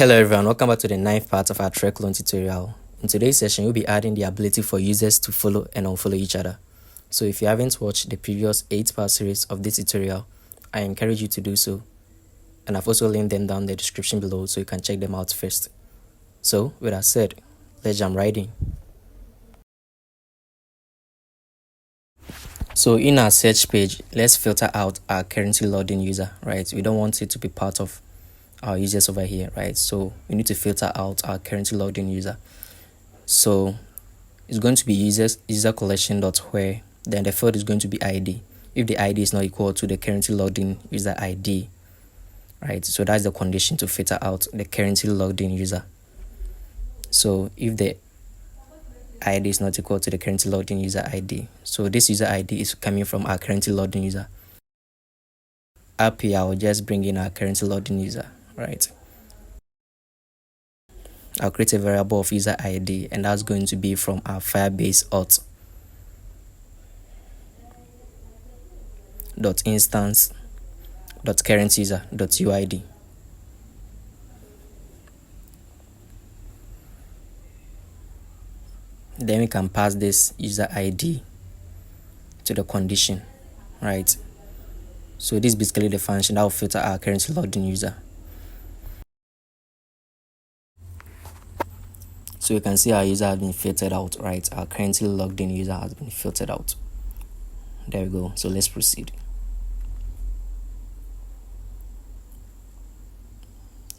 Hello everyone, welcome back to the ninth part of our track loan tutorial. In today's session, we'll be adding the ability for users to follow and unfollow each other. So if you haven't watched the previous 8-part series of this tutorial, I encourage you to do so. And I've also linked them down in the description below so you can check them out first. So with that said, let's jump right in. So in our search page, let's filter out our currently logged in user, right? We don't want it to be part of our users over here, right? So we need to filter out our currently logged in user. So it's going to be user collection dot where, then the field is going to be ID. If the ID is not equal to the currently logged in user ID, right? So that's the condition to filter out the currently logged in user. So if the ID is not equal to the currently logged in user ID, so this user ID is coming from our currently logged in user. Up here, I will just bring in our currently logged in user, right? I'll create a variable of user ID, and that's going to be from our Firebase auth dot instance dot current user dot uid. Then we can pass this user ID to the condition, right? So this is basically the function that will filter our currently logged in user. So you can see our user has been filtered out, right? Our currently logged in user has been filtered out. There we go. So let's proceed.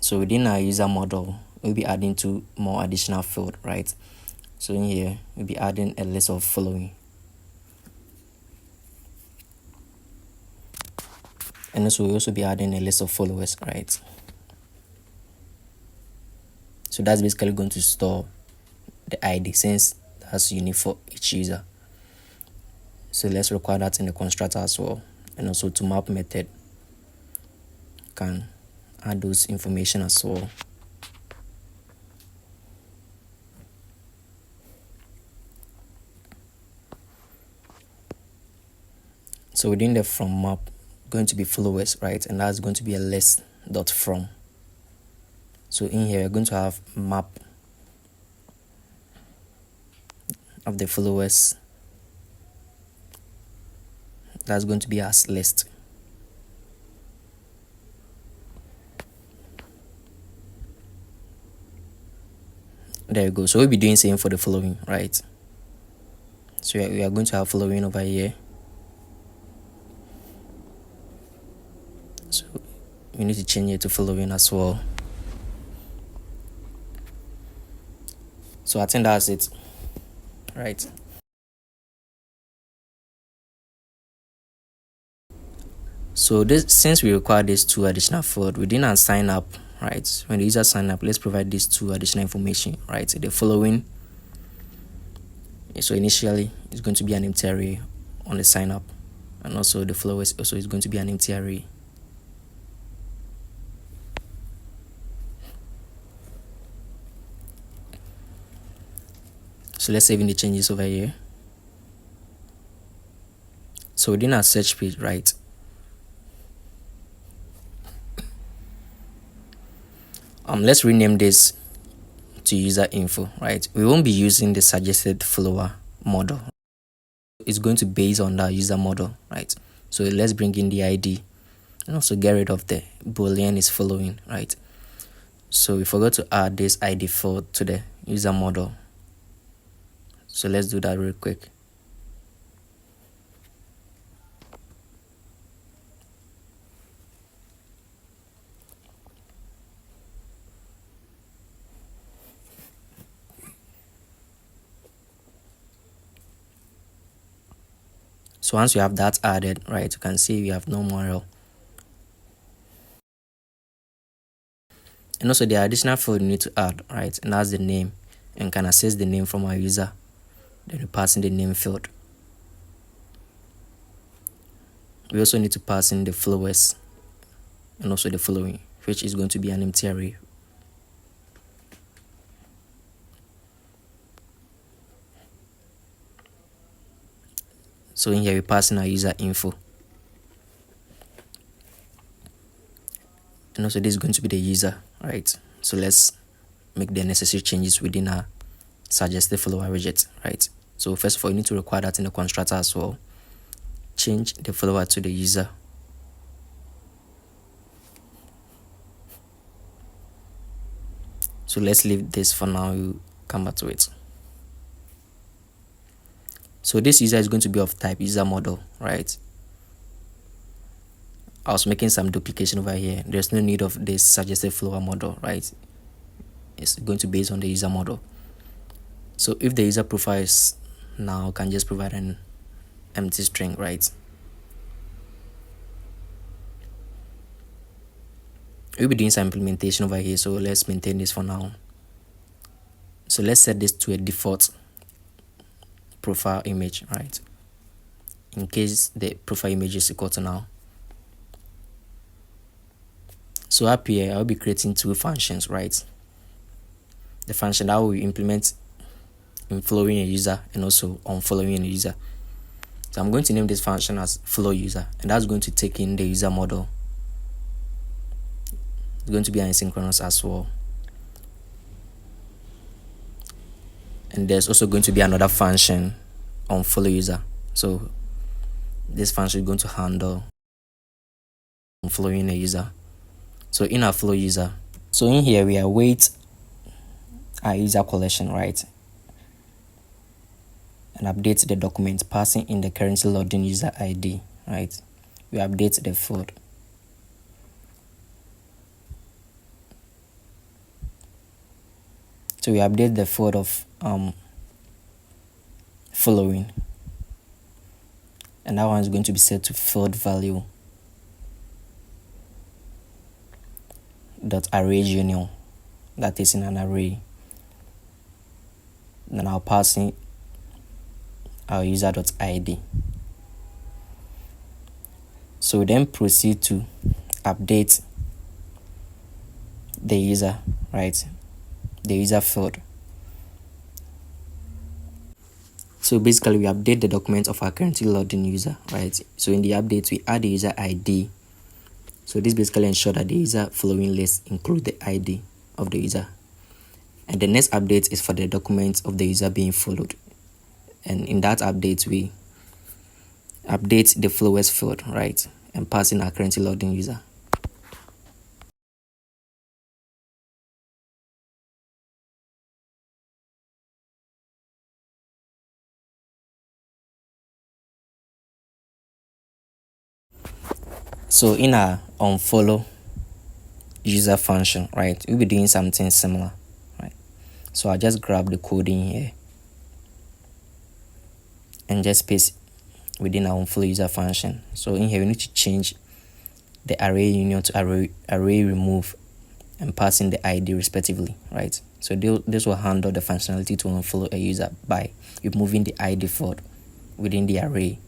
So within our user model, we'll be adding two more additional fields, right? So in here, we'll be adding a list of following. And also we'll also be adding a list of followers, right? So that's basically going to store the ID since that's unique for each user. So let's require that in the constructor as well. And also to map method can add those information as well. So within the from map, going to be followers, right? And that's going to be a list dot from. So in here, we're going to have map of the followers. That's going to be as list. There you go. So we'll be doing same for the following, right? So we are going to have following over here. So we need to change it to following as well. So I think that's it, right? So this, since we require these two additional fields within our sign up, right? When the user sign up, let's provide these two additional information, right? The following. So initially, it's going to be an empty array on the sign up, and also the followers also is going to be an empty array. So let's save in the changes over here. So within our search page, right? Let's rename this to user info, right? We won't be using the suggested follower model. It's going to base on that user model, right? So let's bring in the ID and also get rid of the boolean is following, right? So we forgot to add this ID field to the user model. So let's do that real quick. So once you have that added, right, you can see we have no more error. And also the additional field you need to add, right, and that's the name, and can access the name from our user. Then we pass in the name field. We also need to pass in the followers and also the following, which is going to be an empty array. So in here we pass in our user info. And also this is going to be the user, right? So let's make the necessary changes within our suggested follower widget, right? So first of all, you need to require that in the constructor as well. Change the follower to the user. So let's leave this for now. You come back to it. So this user is going to be of type user model, right? I was making some duplication over here. There's no need of this suggested follower model, right? It's going to be based on the user model. So if the user profile is now, can just provide an empty string, right? We'll be doing some implementation over here, so let's maintain this for now. So let's set this to a default profile image, right? In case the profile image is equal to null. So up here, I'll be creating two functions, right? The function that will implement in following a user and also on following a user. So I'm going to name this function as follow user, and that's going to take in the user model. It's going to be asynchronous as well. And there's also going to be another function on follow user. So this function is going to handle on following a user. So in our flow user, so in here we await our user collection, right? And update the document passing in the currently logged in user ID, right? We update the field. So we update the field of following, and that one is going to be set to field value dot array union, that is in an array. Then I'll pass in our user.id. So we then proceed to update the user, right? The user field. So basically we update the document of our currently logged in user, right? So in the update we add the user ID. So this basically ensures that the user following list include the ID of the user. And the next update is for the document of the user being followed. And in that update, we update the followers field, right? And pass in our currently logged in user. So in our unfollow user function, right, we'll be doing something similar, right? So I'll just grab the code in here and just paste within our unfollow user function. So in here we need to change the array union to array remove and pass in the ID respectively, right? So this will handle the functionality to unfollow a user by removing the ID field within the array.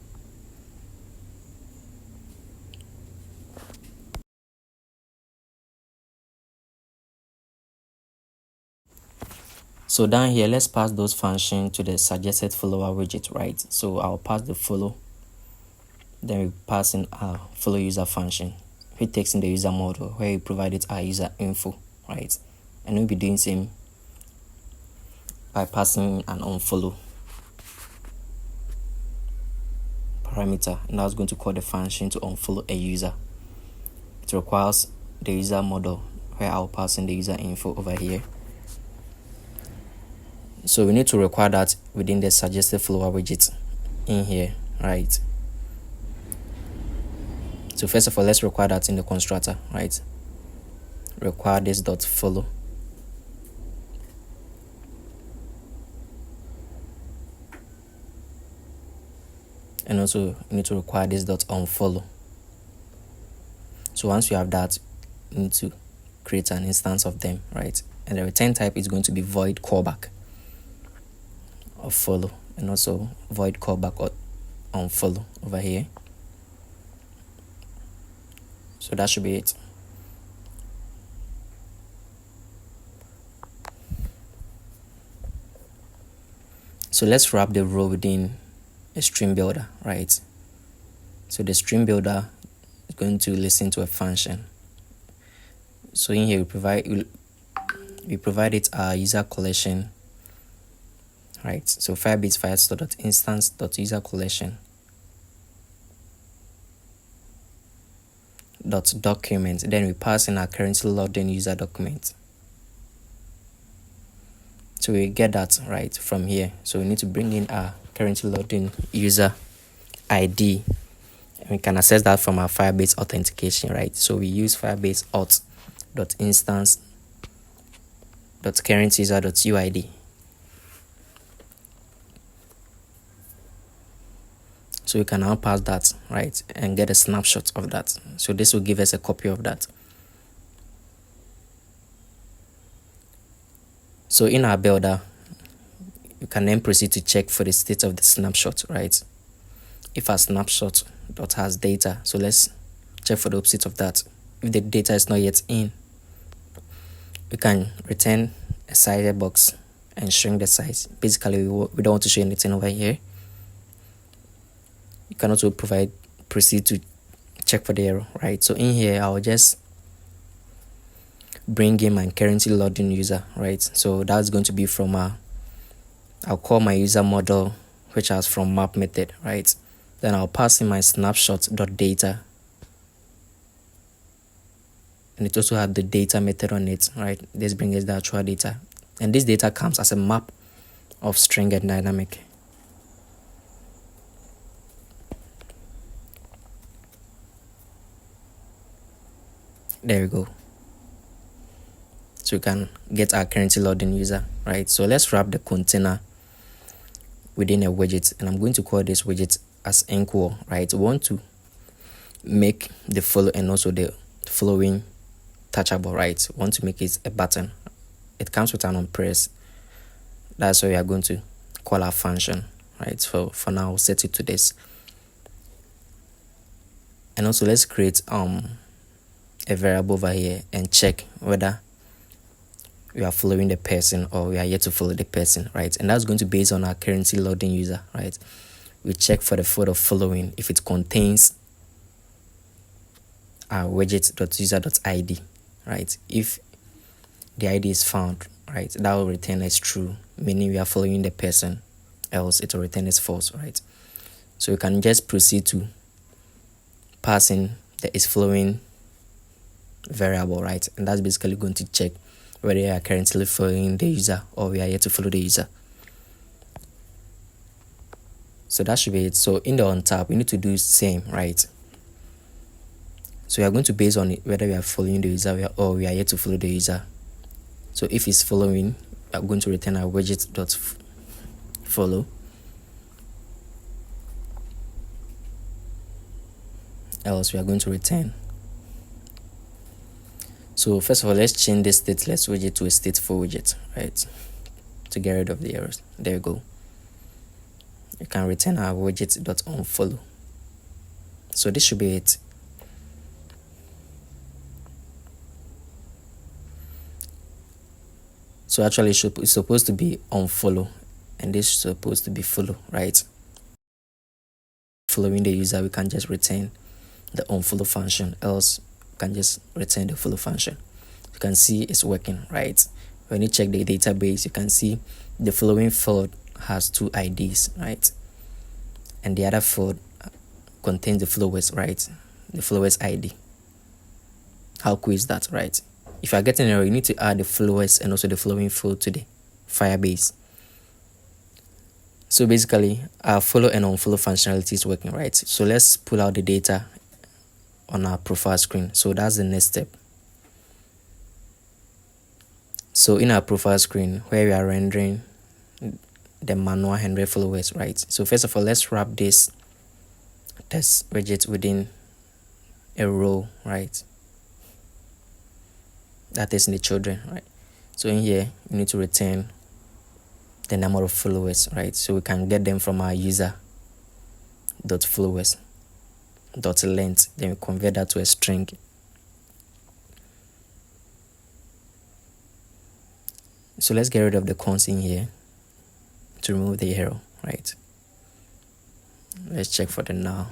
So down here, let's pass those functions to the suggested follower widget, right? So I'll pass the follow, then we pass in our follow user function, which takes in the user model where we provided our user info, right? And we'll be doing same by passing an unfollow parameter, and that's going to call the function to unfollow a user. It requires the user model where I'll pass in the user info over here. So we need to require that within the suggested follower widget in here, right? So first of all, let's require that in the constructor, right? Require this dot follow. And also you need to require this dot unfollow. So once you have that, you need to create an instance of them, right? And the return type is going to be void callback of follow, and also void callback or unfollow over here. So that should be it. So let's wrap the row within a stream builder, right? So the stream builder is going to listen to a function. So in here we we provide it our user collection, right? So Firebase firestore.instance.user collection dot document. Then we pass in our currently logged in user document. So we get that right from here. So we need to bring in our currently logged in user ID. And we can access that from our Firebase authentication, right? So we use Firebase auth.instance.currentuser.uid. So we can now pass that, right, and get a snapshot of that. So this will give us a copy of that. So in our builder, you can then proceed to check for the state of the snapshot, right? If our snapshot dot has data, so let's check for the opposite of that. If the data is not yet in, we can return a size box and shrink the size. Basically, we don't want to show anything over here. You can also proceed to check for the error, right? So in here, I'll just bring in my currently logged in user, right? So that's going to be from I'll call my user model, which has from map method, right? Then I'll pass in my snapshot.data, and it also has the data method on it, right? This brings us the actual data, and this data comes as a map of string and dynamic. There we go. So we can get our currently logged in user, right? So let's wrap the container within a widget, and I'm going to call this widget as Encore, right? We want to make the follow and also the following touchable, right? We want to make it a button. It comes with an on press. That's why we are going to call our function, right? So for now, we'll set it to this. And also let's create a variable over here and check whether we are following the person or we are yet to follow the person, right? And that's going to be based on our currently logged in user, right? We check for the photo following if it contains our widget.user.id, right? If the ID is found, right, that will return as true, meaning we are following the person, else it will return as false, right? So we can just proceed to pass in the is following variable, right? And that's basically going to check whether we are currently following the user or we are yet to follow the user. So that should be it. So in the on tab, we need to do same, right? So we are going to base on it whether we are following the user or we are yet to follow the user. So if it's following, we are going to return our widget.follow. Else we are going to return. So first of all, let's change this stateless widget to a stateful widget, right? To get rid of the errors. There you go. You can return our widget.onFollow. So this should be it. So actually it's supposed to be onFollow, and this is supposed to be follow, right? Following the user, we can just return the onFollow function, else we can just return the follow function. You can see it's working, right? When you check the database, you can see the following field has two IDs, right? And the other field contains the followers, right? The followers ID. How cool is that, right? If you are getting an error, you need to add the followers and also the following field to the Firebase. So basically, our follow and onFollow functionality is working, right? So let's pull out the data on our profile screen. So that's the next step. So in our profile screen, where we are rendering the manual 100 followers, right? So first of all, let's wrap this test widget within a row, right? That is in the children, right? So in here, we need to return the number of followers, right? So we can get them from our user.followers.length. Then we convert that to a string. So let's get rid of the cons in here to remove the error, right? Let's check for the now.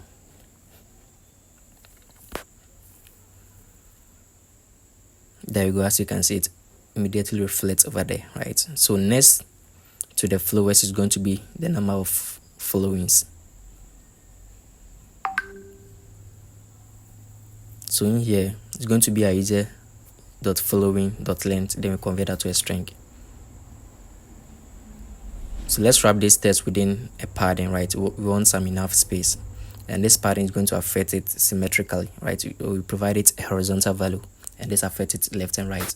There you go. As you can see, immediately reflect over there, right? So next to the followers is going to be the number of followings. So in here, it's going to be a user.following.length, then we convert that to a string. So let's wrap this text within a padding, right? We want some enough space, and this padding is going to affect it symmetrically, right? We provide it a horizontal value, and this affects it left and right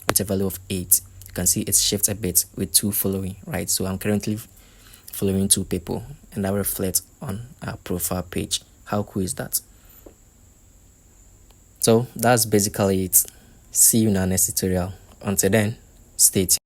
with a value of 8. You can see it shifts a bit with 2 following, right? So I'm currently following 2 people, and that reflects on our profile page. How cool is that? So that's basically it. See you in our next tutorial. Until then, stay tuned.